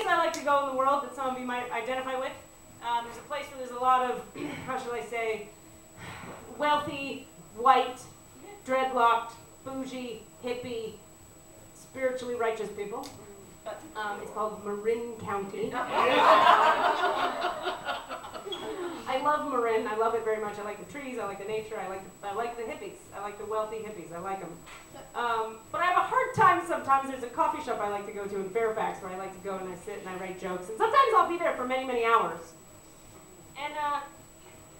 place I like to go in the world that some of you might identify with. There's a place where there's a lot of, how shall I say, wealthy, white, dreadlocked, bougie, hippie, spiritually righteous people. It's called Marin County. I love Marin. I love it very much. I like the trees. I like the nature. I like the hippies. I like the wealthy hippies. I like them. But I have a hard time sometimes. There's a coffee shop I like to go to in Fairfax where I like to go and I sit and I write jokes. And sometimes I'll be there for many, many hours. And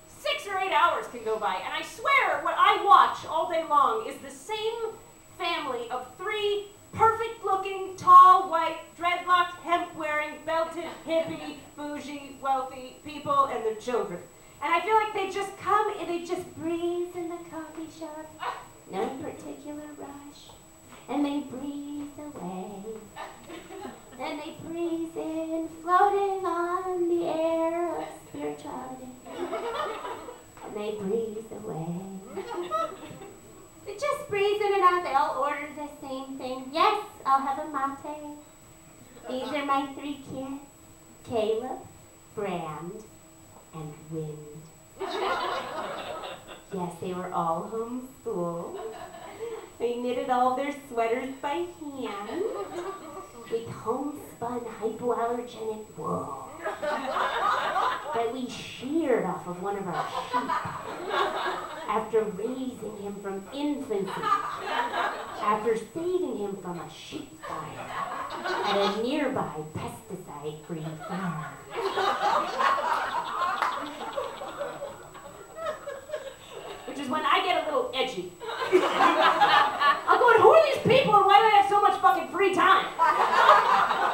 6 or 8 hours can go by. And I swear what I watch all day long is the same family of 3 perfect-looking, tall, white, dreadlocked, hemp-wearing, belted, hippie, bougie, wealthy people and their children. And I feel like they just come and they just breathe in the coffee shop. No particular rush. And they breathe away. And they breathe in, floating on the air of spirituality. And they breathe away. They just breathe in and out. They all order the same thing. Yes, I'll have a mate. These are my 3 kids. Caleb, Brand, and Wind. Yes, they were all homeschooled. They knitted all their sweaters by hand with homespun hypoallergenic wool that we sheared off of one of our sheep after raising him from infancy, after saving him from a sheep fire at a nearby pesticide-free farm. Which is when I get a little edgy. I'm going, who are these people and why do they have so much fucking free time?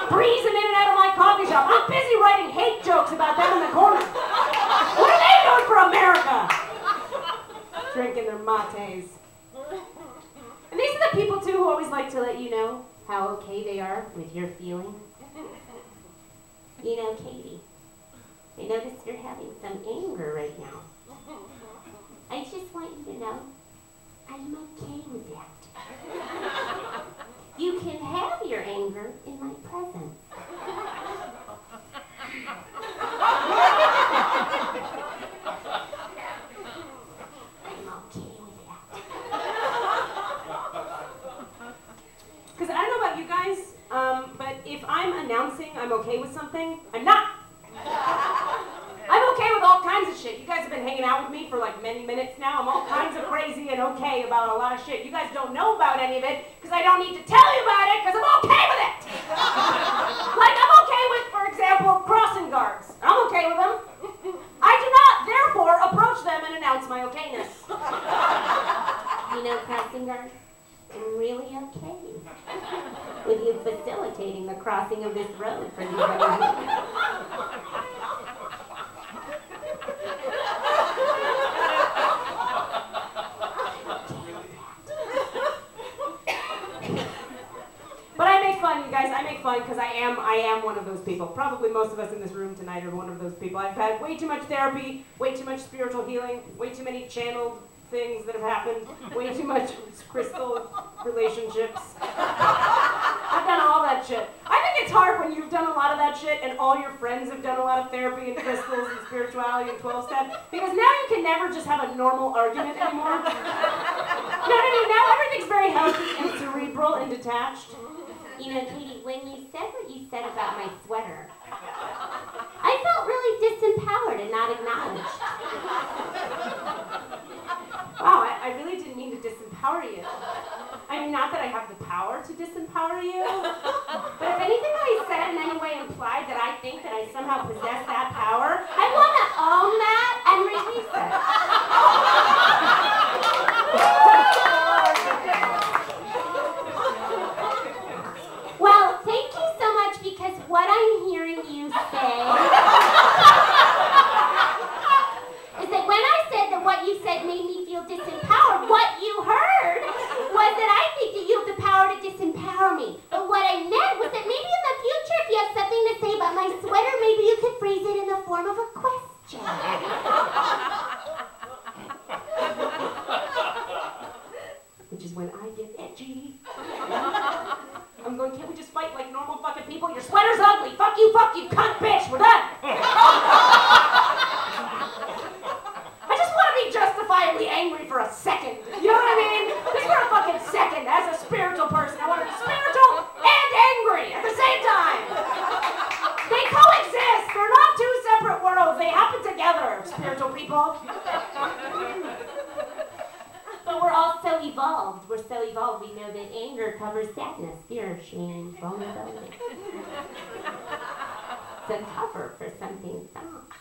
Breezing in and out of my coffee shop. I'm busy writing hate jokes about them in the corner. What are they doing for America? Drinking their mates. And these are the people, too, who always like to let you know how okay they are with your feelings. You know, Katie, I notice you're having some anger right now. I just want you to know I'm okay with that. You can have your anger in my presence. I'm okay with that. Because I don't know about you guys, but if I'm announcing I'm okay with something, I'm not. I'm okay with all kinds of shit. You guys have been hanging out with me for like many minutes now. I'm all kinds of crazy and okay about a lot of shit. You guys don't know about any of it because I don't need to tell you about it because I'm okay with it. Like I'm okay with, for example, crossing guards. I'm okay with them. I do not, therefore, approach them and announce my okayness. You know, crossing guards, I'm really okay with you facilitating the crossing of this road for these other people. You guys, I make fun because I am one of those people. Probably most of us in this room tonight are one of those people. I've had way too much therapy, way too much spiritual healing, way too many channeled things that have happened, way too much crystal relationships. I've done all that shit. I think it's hard when you've done a lot of that shit and all your friends have done a lot of therapy and crystals and spirituality and 12-step, because now you can never just have a normal argument anymore. You know what I mean? Now everything's very healthy and cerebral and detached. You know, Katie, when you said what you said about my sweater, I felt really disempowered and not acknowledged. Wow, I really didn't mean to disempower you. I mean, not that I have the power to disempower you, but if anything I said in any way implied that I think that I somehow possess that power, I want to own that and release it. Well, thank you so much, because what I'm hearing you say is that when I said that what you said made me feel disempowered, what you heard was that I think that you have the power to disempower me. But what I meant was that maybe in the future, if you have something to say about my sweater, maybe you could phrase it in the form of a question. Which is when I get edgy. I'm going, can't we just fight like normal fucking people? Your sweater's ugly. Fuck you But we're all so evolved. We're so evolved. We know that anger covers sadness, fear, shame, vulnerability. It's a cover for something soft.